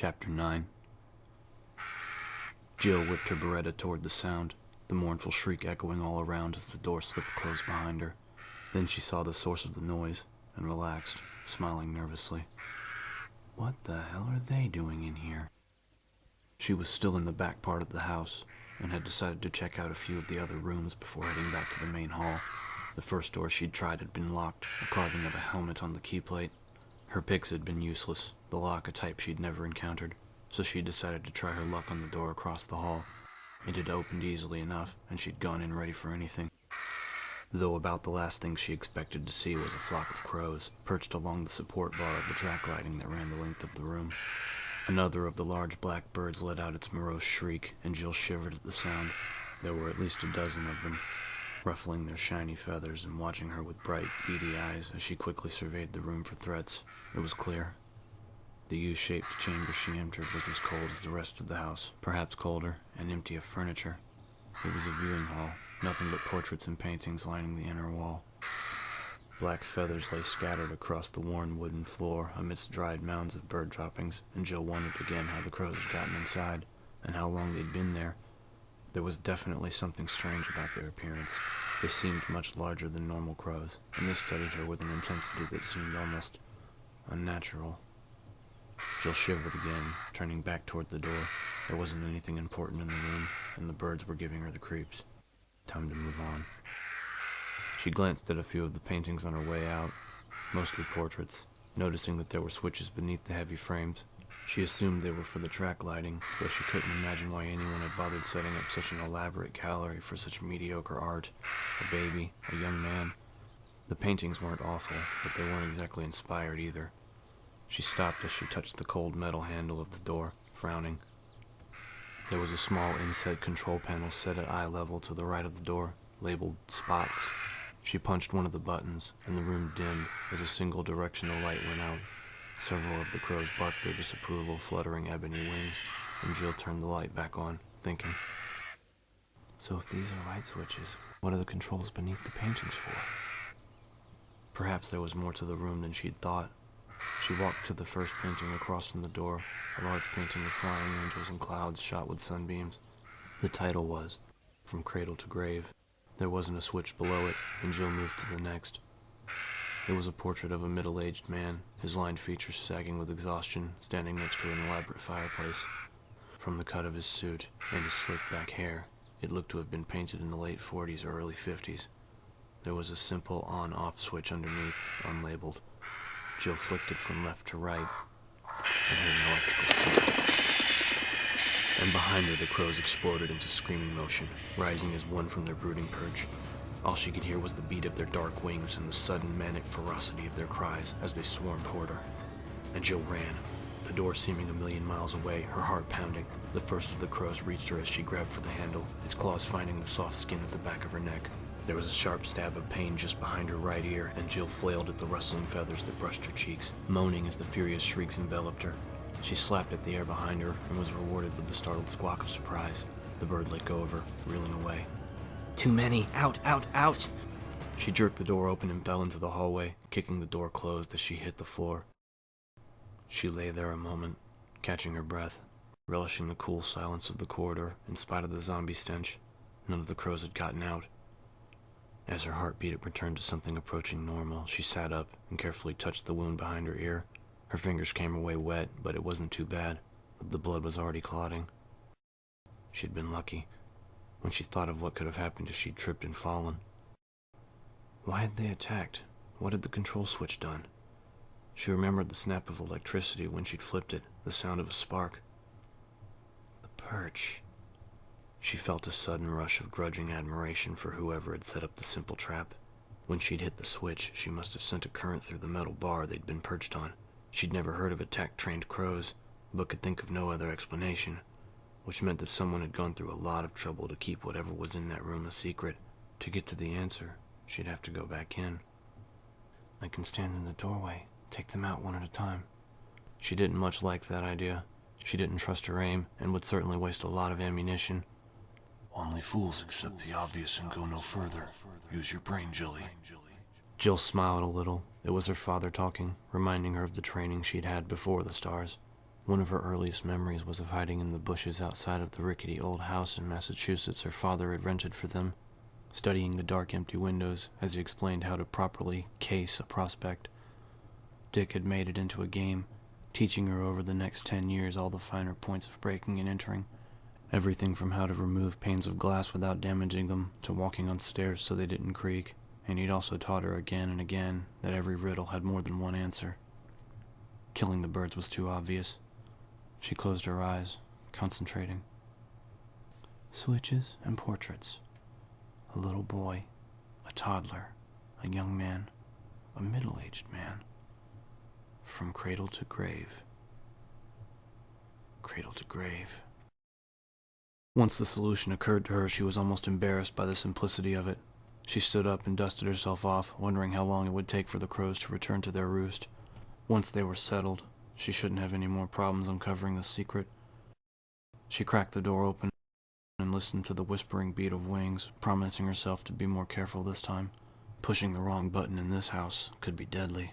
Chapter 9. Jill whipped her Beretta toward the sound, the mournful shriek echoing all around as the door slipped closed behind her. Then she saw the source of the noise and relaxed, smiling nervously. What the hell are they doing in here? She was still in the back part of the house and had decided to check out a few of the other rooms before heading back to the main hall. The first door she'd tried had been locked, a carving of a helmet on the key plate. Her picks had been useless, the lock a type she'd never encountered, so she decided to try her luck on the door across the hall. It had opened easily enough, and she'd gone in ready for anything. Though about the last thing she expected to see was a flock of crows, perched along the support bar of the track lighting that ran the length of the room. Another of the large black birds let out its morose shriek, and Jill shivered at the sound. There were at least a dozen of them, ruffling their shiny feathers and watching her with bright, beady eyes as she quickly surveyed the room for threats. It was clear. The U-shaped chamber she entered was as cold as the rest of the house, perhaps colder, and empty of furniture. It was a viewing hall, nothing but portraits and paintings lining the inner wall. Black feathers lay scattered across the worn wooden floor amidst dried mounds of bird droppings, and Jill wondered again how the crows had gotten inside, and how long they'd been there. There was definitely something strange about their appearance. They seemed much larger than normal crows, and they studied her with an intensity that seemed almost unnatural. Jill shivered again, turning back toward the door. There wasn't anything important in the room, and the birds were giving her the creeps. Time to move on. She glanced at a few of the paintings on her way out, mostly portraits, noticing that there were switches beneath the heavy frames. She assumed they were for the track lighting, though she couldn't imagine why anyone had bothered setting up such an elaborate gallery for such mediocre art. A baby, a young man. The paintings weren't awful, but they weren't exactly inspired either. She stopped as she touched the cold metal handle of the door, frowning. There was a small inset control panel set at eye level to the right of the door, labeled Spots. She punched one of the buttons, and the room dimmed as a single directional light went out. Several of the crows barked their disapproval, fluttering ebony wings, and Jill turned the light back on, thinking, so if these are light switches, what are the controls beneath the paintings for? Perhaps there was more to the room than she'd thought. She walked to the first painting across from the door, a large painting of flying angels and clouds shot with sunbeams. The title was, From Cradle to Grave. There wasn't a switch below it, and Jill moved to the next. It was a portrait of a middle-aged man, his lined features sagging with exhaustion, standing next to an elaborate fireplace. From the cut of his suit and his slick-back hair, it looked to have been painted in the late 40s or early 50s. There was a simple on-off switch underneath, unlabeled. Jill flicked it from left to right, and heard an electrical snap. And behind her the crows exploded into screaming motion, rising as one from their brooding perch. All she could hear was the beat of their dark wings and the sudden manic ferocity of their cries as they swarmed toward her. And Jill ran, the door seeming a million miles away, her heart pounding. The first of the crows reached her as she grabbed for the handle, its claws finding the soft skin at the back of her neck. There was a sharp stab of pain just behind her right ear, and Jill flailed at the rustling feathers that brushed her cheeks, moaning as the furious shrieks enveloped her. She slapped at the air behind her and was rewarded with a startled squawk of surprise. The bird let go of her, reeling away. Too many! Out! Out! Out! She jerked the door open and fell into the hallway, kicking the door closed as she hit the floor. She lay there a moment, catching her breath, relishing the cool silence of the corridor in spite of the zombie stench. None of the crows had gotten out. As her heartbeat returned to something approaching normal, she sat up and carefully touched the wound behind her ear. Her fingers came away wet, but it wasn't too bad. The blood was already clotting. She'd been lucky. When she thought of what could have happened if she'd tripped and fallen. Why had they attacked? What had the control switch done? She remembered the snap of electricity when she'd flipped it, the sound of a spark. The perch. She felt a sudden rush of grudging admiration for whoever had set up the simple trap. When she'd hit the switch, she must have sent a current through the metal bar they'd been perched on. She'd never heard of attack-trained crows, but could think of no other explanation, which meant that someone had gone through a lot of trouble to keep whatever was in that room a secret. To get to the answer, she'd have to go back in. I can stand in the doorway, take them out one at a time. She didn't much like that idea. She didn't trust her aim, and would certainly waste a lot of ammunition. Only fools accept the obvious and go no further. Use your brain, Jilly. Jill smiled a little. It was her father talking, reminding her of the training she'd had before the stars. One of her earliest memories was of hiding in the bushes outside of the rickety old house in Massachusetts her father had rented for them, studying the dark, empty windows as he explained how to properly case a prospect. Dick had made it into a game, teaching her over the next 10 years all the finer points of breaking and entering, everything from how to remove panes of glass without damaging them to walking on stairs so they didn't creak, and he'd also taught her again and again that every riddle had more than one answer. Killing the birds was too obvious. She closed her eyes, concentrating. Switches and portraits. A little boy, a toddler, a young man, a middle-aged man. From cradle to grave. Cradle to grave. Once the solution occurred to her, she was almost embarrassed by the simplicity of it. She stood up and dusted herself off, wondering how long it would take for the crows to return to their roost. Once they were settled, she shouldn't have any more problems uncovering the secret. She cracked the door open and listened to the whispering beat of wings, promising herself to be more careful this time. Pushing the wrong button in this house could be deadly.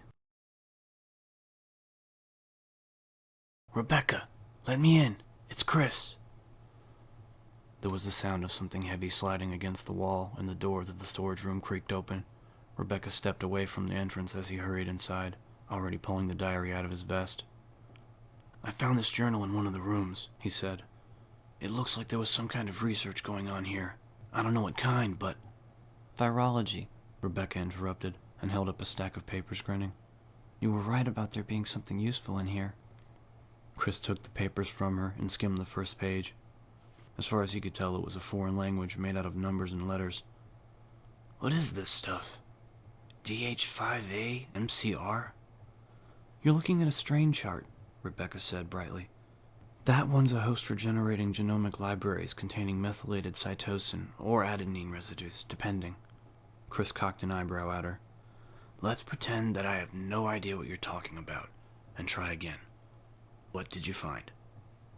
Rebecca, let me in. It's Chris. There was the sound of something heavy sliding against the wall, and the door to the storage room creaked open. Rebecca stepped away from the entrance as he hurried inside, already pulling the diary out of his vest. I found this journal in one of the rooms, he said. It looks like there was some kind of research going on here. I don't know what kind, but... Virology, Rebecca interrupted, and held up a stack of papers, grinning. You were right about there being something useful in here. Chris took the papers from her and skimmed the first page. As far as he could tell, it was a foreign language made out of numbers and letters. What is this stuff? DH5A MCR? You're looking at a strain chart, Rebecca said brightly. That one's a host for generating genomic libraries containing methylated cytosine or adenine residues, depending. Chris cocked an eyebrow at her. Let's pretend that I have no idea what you're talking about, and try again. What did you find?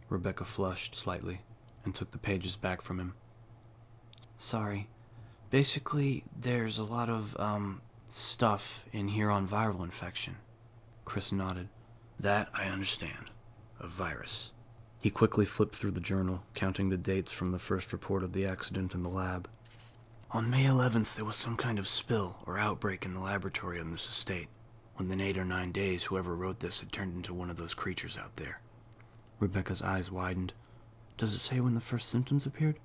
Rebecca flushed slightly and took the pages back from him. Sorry. Basically, there's a lot of, stuff in here on viral infection. Chris nodded. That I understand. A virus. He quickly flipped through the journal, counting the dates from the first report of the accident in the lab. On May 11th, there was some kind of spill or outbreak in the laboratory on this estate. Within 8 or 9 days, whoever wrote this had turned into one of those creatures out there. Rebecca's eyes widened. Does it say when the first symptoms appeared?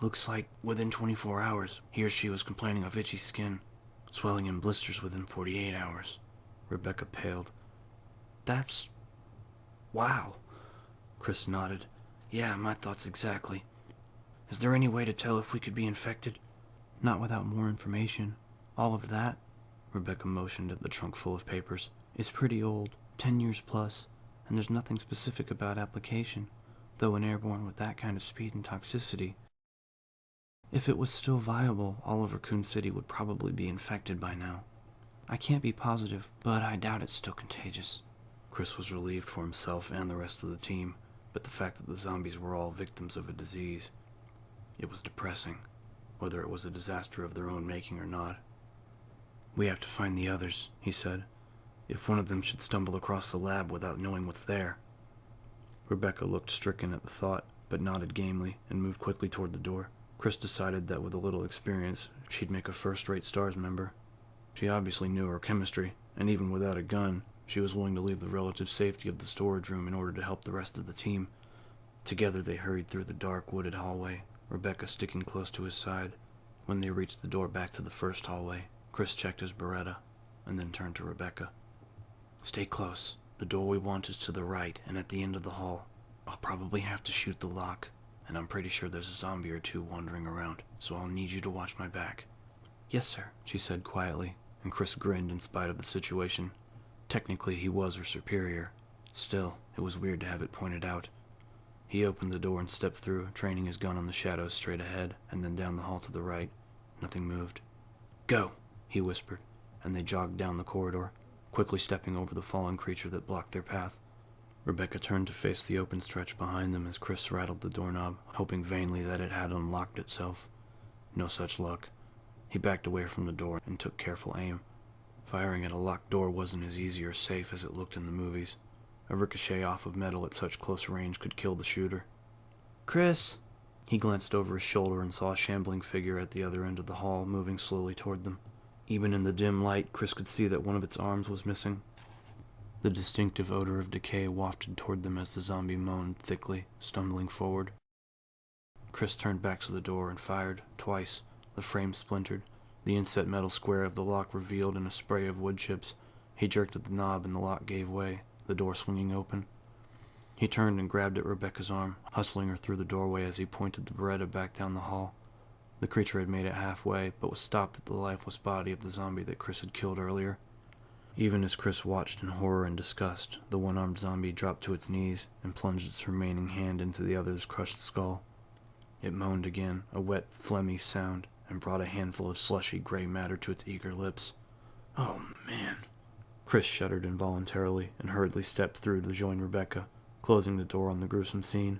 Looks like within 24 hours, he or she was complaining of itchy skin, swelling and blisters within 48 hours. Rebecca paled. That's... wow. Chris nodded. Yeah, my thoughts exactly. Is there any way to tell if we could be infected? Not without more information. All of that, Rebecca motioned at the trunk full of papers, is pretty old, 10 years plus, and there's nothing specific about application, though an airborne with that kind of speed and toxicity. If it was still viable, all of Raccoon City would probably be infected by now. I can't be positive, but I doubt it's still contagious. Chris was relieved for himself and the rest of the team, but the fact that the zombies were all victims of a disease. It was depressing, whether it was a disaster of their own making or not. We have to find the others, he said. If one of them should stumble across the lab without knowing what's there. Rebecca looked stricken at the thought, but nodded gamely and moved quickly toward the door. Chris decided that with a little experience, she'd make a first-rate STARS member. She obviously knew her chemistry, and even without a gun, she was willing to leave the relative safety of the storage room in order to help the rest of the team. Together they hurried through the dark, wooded hallway, Rebecca sticking close to his side. When they reached the door back to the first hallway, Chris checked his Beretta, and then turned to Rebecca. Stay close. The door we want is to the right and at the end of the hall. I'll probably have to shoot the lock, and I'm pretty sure there's a zombie or two wandering around, so I'll need you to watch my back. Yes, sir, she said quietly, and Chris grinned in spite of the situation. Technically, he was her superior. Still, it was weird to have it pointed out. He opened the door and stepped through, training his gun on the shadows straight ahead, and then down the hall to the right. Nothing moved. Go, he whispered, and they jogged down the corridor, quickly stepping over the fallen creature that blocked their path. Rebecca turned to face the open stretch behind them as Chris rattled the doorknob, hoping vainly that it had unlocked itself. No such luck. He backed away from the door and took careful aim. Firing at a locked door wasn't as easy or safe as it looked in the movies. A ricochet off of metal at such close range could kill the shooter. "Chris!" He glanced over his shoulder and saw a shambling figure at the other end of the hall moving slowly toward them. Even in the dim light, Chris could see that one of its arms was missing. The distinctive odor of decay wafted toward them as the zombie moaned thickly, stumbling forward. Chris turned back to the door and fired, twice. The frame splintered, the inset metal square of the lock revealed in a spray of wood chips. He jerked at the knob and the lock gave way, the door swinging open. He turned and grabbed at Rebecca's arm, hustling her through the doorway as he pointed the Beretta back down the hall. The creature had made it halfway, but was stopped at the lifeless body of the zombie that Chris had killed earlier. Even as Chris watched in horror and disgust, the one-armed zombie dropped to its knees and plunged its remaining hand into the other's crushed skull. It moaned again, a wet, phlegmy sound, and brought a handful of slushy gray matter to its eager lips. "Oh, man." Chris shuddered involuntarily and hurriedly stepped through to join Rebecca, closing the door on the gruesome scene.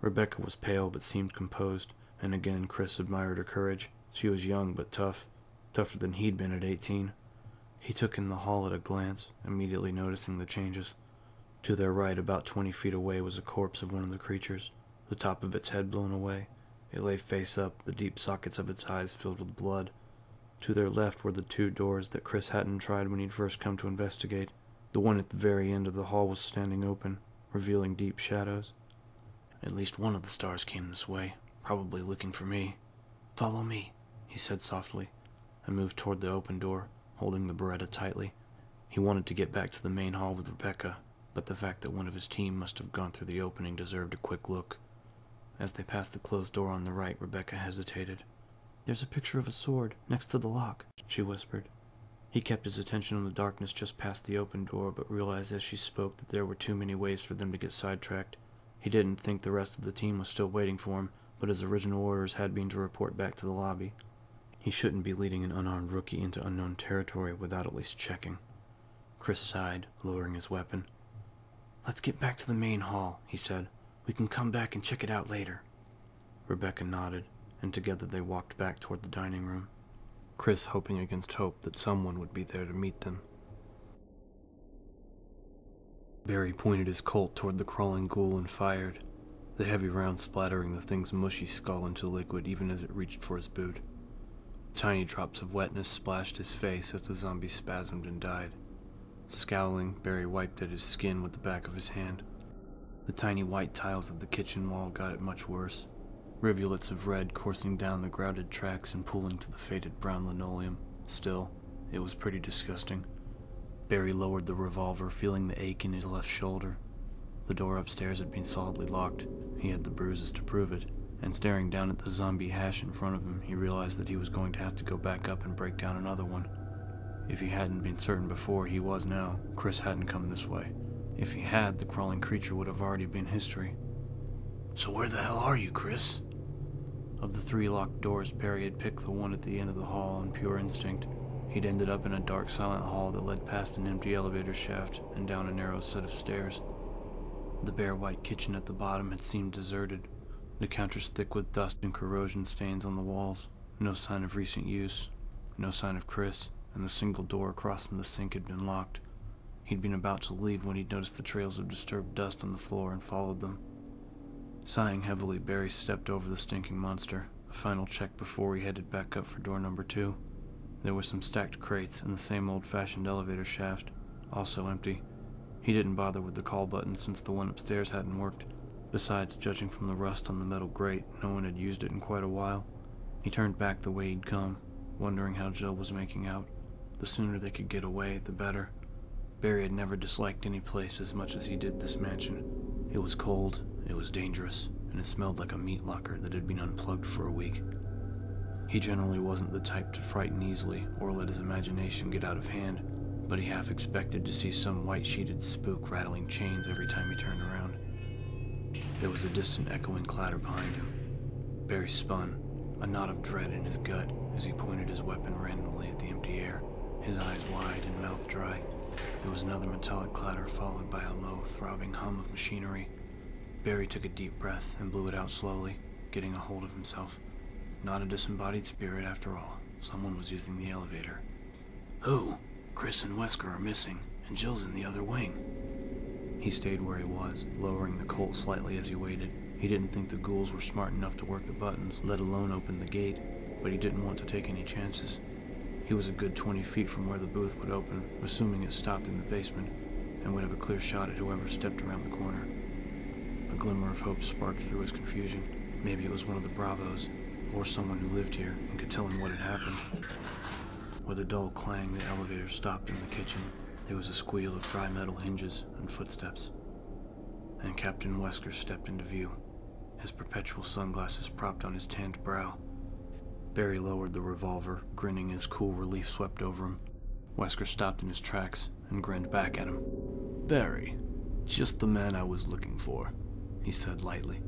Rebecca was pale but seemed composed, and again Chris admired her courage. She was young but tough, tougher than he'd been at 18. He took in the hall at a glance, immediately noticing the changes. To their right, about 20 feet away, was a corpse of one of the creatures, the top of its head blown away. It lay face up, the deep sockets of its eyes filled with blood. To their left were the two doors that Chris hadn't tried when he'd first come to investigate. The one at the very end of the hall was standing open, revealing deep shadows. "At least one of the stars came this way, probably looking for me." "Follow me," he said softly, and moved toward the open door, holding the Beretta tightly. He wanted to get back to the main hall with Rebecca, but the fact that one of his team must have gone through the opening deserved a quick look. As they passed the closed door on the right, Rebecca hesitated. "There's a picture of a sword next to the lock," she whispered. He kept his attention on the darkness just past the open door, but realized as she spoke that there were too many ways for them to get sidetracked. He didn't think the rest of the team was still waiting for him, but his original orders had been to report back to the lobby. He shouldn't be leading an unarmed rookie into unknown territory without at least checking. Chris sighed, lowering his weapon. "Let's get back to the main hall," he said. "We can come back and check it out later." Rebecca nodded, and together they walked back toward the dining room, Chris hoping against hope that someone would be there to meet them. Barry pointed his Colt toward the crawling ghoul and fired, the heavy round splattering the thing's mushy skull into liquid even as it reached for his boot. Tiny drops of wetness splashed his face as the zombie spasmed and died. Scowling, Barry wiped at his skin with the back of his hand. The tiny white tiles of the kitchen wall got it much worse, rivulets of red coursing down the grouted tracks and pooling to the faded brown linoleum. Still, it was pretty disgusting. Barry lowered the revolver, feeling the ache in his left shoulder. The door upstairs had been solidly locked. He had the bruises to prove it, and staring down at the zombie hash in front of him, he realized that he was going to have to go back up and break down another one. If he hadn't been certain before, he was now. Chris hadn't come this way. If he had, the crawling creature would have already been history. "So where the hell are you, Chris?" Of the 3 locked doors, Barry had picked the one at the end of the hall on pure instinct. He'd ended up in a dark, silent hall that led past an empty elevator shaft and down a narrow set of stairs. The bare white kitchen at the bottom had seemed deserted, the counters thick with dust and corrosion stains on the walls. No sign of recent use, no sign of Chris, and the single door across from the sink had been locked. He'd been about to leave when he'd noticed the trails of disturbed dust on the floor and followed them. Sighing heavily, Barry stepped over the stinking monster, a final check before he headed back up for door number 2. There were some stacked crates and the same old-fashioned elevator shaft, also empty. He didn't bother with the call button since the one upstairs hadn't worked. Besides, judging from the rust on the metal grate, no one had used it in quite a while. He turned back the way he'd come, wondering how Jill was making out. The sooner they could get away, the better. Barry had never disliked any place as much as he did this mansion. It was cold, it was dangerous, and it smelled like a meat locker that had been unplugged for a week. He generally wasn't the type to frighten easily or let his imagination get out of hand, but he half expected to see some white-sheeted spook rattling chains every time he turned around. There was a distant echoing clatter behind him. Barry spun, a knot of dread in his gut as he pointed his weapon randomly at the empty air, his eyes wide and mouth dry. There was another metallic clatter followed by a low, throbbing hum of machinery. Barry took a deep breath and blew it out slowly, getting a hold of himself. Not a disembodied spirit after all. Someone was using the elevator. Who? Chris and Wesker are missing, and Jill's in the other wing. He stayed where he was, lowering the Colt slightly as he waited. He didn't think the ghouls were smart enough to work the buttons, let alone open the gate, but he didn't want to take any chances. He was a good 20 feet from where the booth would open, assuming it stopped in the basement, and would have a clear shot at whoever stepped around the corner. A glimmer of hope sparked through his confusion. Maybe it was one of the Bravos, or someone who lived here and could tell him what had happened. With a dull clang, the elevator stopped in the kitchen. There was a squeal of dry metal hinges and footsteps. And Captain Wesker stepped into view, his perpetual sunglasses propped on his tanned brow. Barry lowered the revolver, grinning as cool relief swept over him. Wesker stopped in his tracks and grinned back at him. "Barry, just the man I was looking for," he said lightly.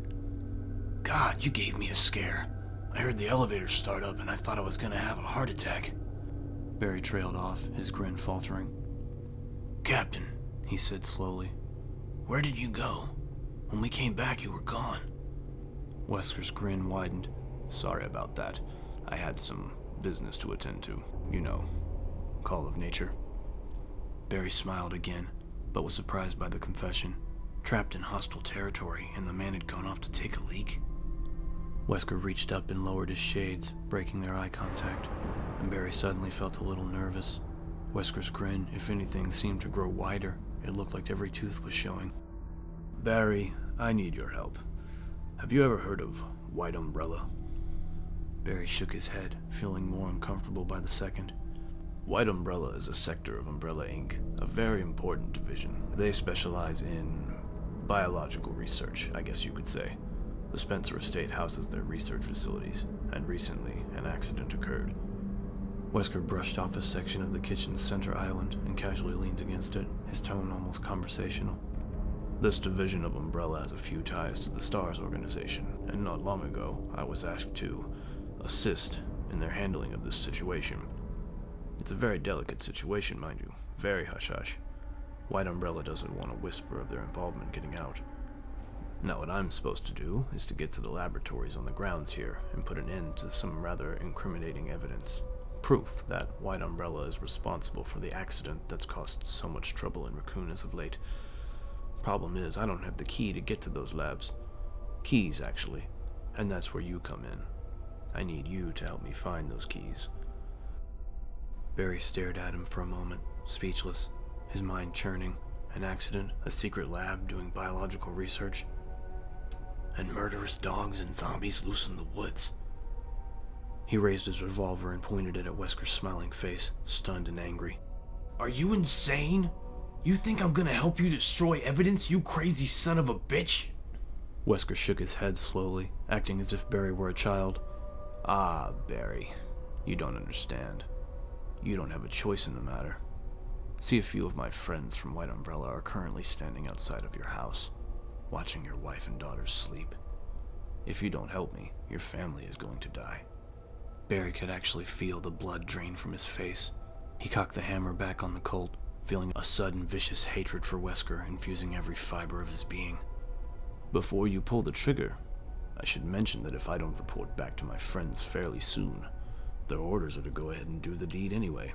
"God, you gave me a scare. I heard the elevator start up and I thought I was gonna have a heart attack." Barry trailed off, his grin faltering. "Captain," he said slowly, "where did you go? When we came back, you were gone." Wesker's grin widened. "Sorry about that. I had some business to attend to. You know, call of nature." Barry smiled again, but was surprised by the confession. Trapped in hostile territory, and the man had gone off to take a leak? Wesker reached up and lowered his shades, breaking their eye contact, and Barry suddenly felt a little nervous. Wesker's grin, if anything, seemed to grow wider. It looked like every tooth was showing. "Barry, I need your help. Have you ever heard of White Umbrella?" Barry shook his head, feeling more uncomfortable by the second. White Umbrella is a sector of Umbrella Inc., a very important division. They specialize in biological research, I guess you could say. The Spencer estate houses their research facilities, and recently an accident occurred. Wesker brushed off a section of the kitchen's center island and casually leaned against it, his tone almost conversational. "This division of Umbrella has a few ties to the STARS organization, and not long ago I was asked to assist in their handling of this situation. It's a very delicate situation, mind you, very hush-hush. White Umbrella doesn't want a whisper of their involvement getting out. Now what I'm supposed to do is to get to the laboratories on the grounds here and put an end to some rather incriminating evidence. Proof that White Umbrella is responsible for the accident that's caused so much trouble in Raccoon as of late. Problem is, I don't have the key to get to those labs. Keys, actually, and that's where you come in. I need you to help me find those keys." Barry stared at him for a moment, speechless, his mind churning. An accident, a secret lab doing biological research, and murderous dogs and zombies loose in the woods. He raised his revolver and pointed it at Wesker's smiling face, stunned and angry. "Are you insane? You think I'm gonna help you destroy evidence, you crazy son of a bitch?" Wesker shook his head slowly, acting as if Barry were a child. "Ah, Barry, you don't understand. You don't have a choice in the matter. See, a few of my friends from White Umbrella are currently standing outside of your house, watching your wife and daughters sleep. If you don't help me, your family is going to die." Barry could actually feel the blood drain from his face. He cocked the hammer back on the Colt, feeling a sudden vicious hatred for Wesker infusing every fiber of his being. "Before you pull the trigger, I should mention that if I don't report back to my friends fairly soon, their orders are to go ahead and do the deed anyway."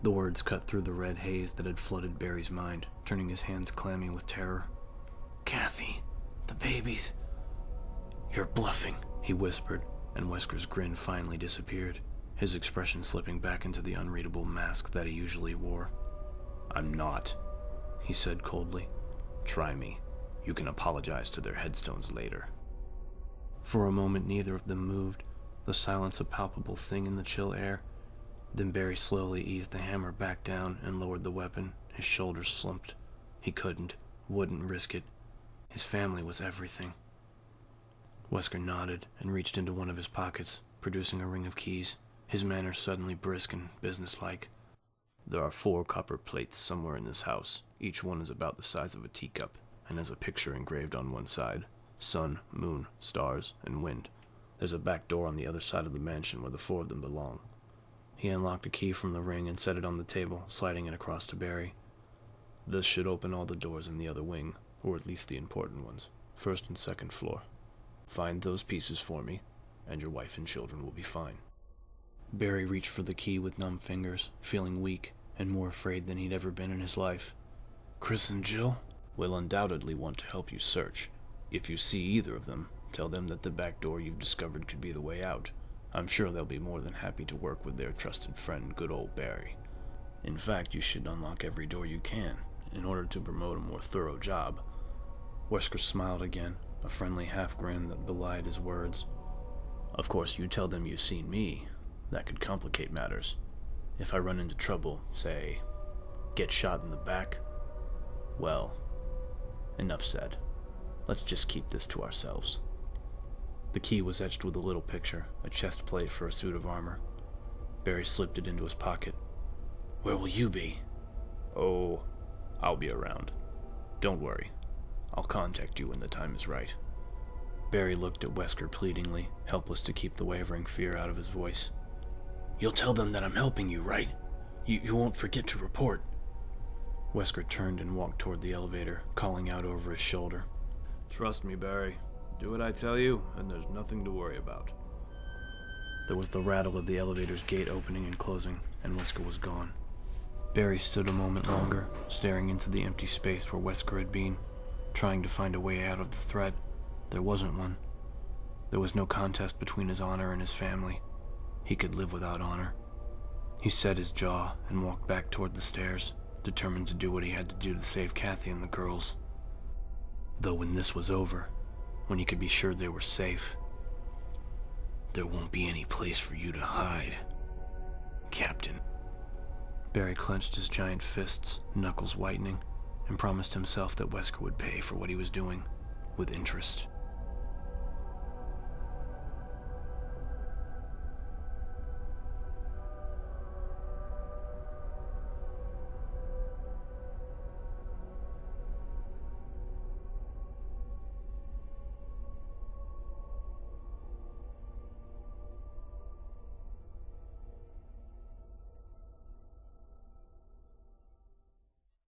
The words cut through the red haze that had flooded Barry's mind, turning his hands clammy with terror. "Kathy, the babies. You're bluffing," he whispered, and Wesker's grin finally disappeared, his expression slipping back into the unreadable mask that he usually wore. "I'm not," he said coldly. "Try me. You can apologize to their headstones later." For a moment neither of them moved, the silence a palpable thing in the chill air. Then Barry slowly eased the hammer back down and lowered the weapon, his shoulders slumped. He wouldn't risk it. His family was everything. Wesker nodded and reached into one of his pockets, producing a ring of keys, his manner suddenly brisk and businesslike. "There are 4 copper plates somewhere in this house. Each one is about the size of a teacup, and has a picture engraved on one side. Sun, moon, stars, and wind. There's a back door on the other side of the mansion where the 4 of them belong." He unlocked a key from the ring and set it on the table, sliding it across to Barry. "This should open all the doors in the other wing, or at least the important ones, 1st and 2nd floor. Find those pieces for me, and your wife and children will be fine." Barry reached for the key with numb fingers, feeling weak and more afraid than he'd ever been in his life. "Chris and Jill?" will undoubtedly want to help you search. If you see either of them, tell them that the back door you've discovered could be the way out. I'm sure they'll be more than happy to work with their trusted friend, good old Barry. In fact, you should unlock every door you can, in order to promote a more thorough job." Wesker smiled again, a friendly half-grin that belied his words. "Of course, you tell them you've seen me. That could complicate matters. If I run into trouble, say, get shot in the back, well, enough said. Let's just keep this to ourselves." The key was etched with a little picture, a chest plate for a suit of armor. Barry slipped it into his pocket. "Where will you be?" "Oh, I'll be around. Don't worry. I'll contact you when the time is right." Barry looked at Wesker pleadingly, helpless to keep the wavering fear out of his voice. "You'll tell them that I'm helping you, right? You won't forget to report." Wesker turned and walked toward the elevator, calling out over his shoulder. "Trust me, Barry. Do what I tell you, and there's nothing to worry about." There was the rattle of the elevator's gate opening and closing, and Wesker was gone. Barry stood a moment longer, staring into the empty space where Wesker had been, trying to find a way out of the threat. There wasn't one. There was no contest between his honor and his family. He could live without honor. He set his jaw and walked back toward the stairs, determined to do what he had to do to save Kathy and the girls. Though when this was over, when he could be sure they were safe, "There won't be any place for you to hide, Captain." Barry clenched his giant fists, knuckles whitening, and promised himself that Wesker would pay for what he was doing, with interest.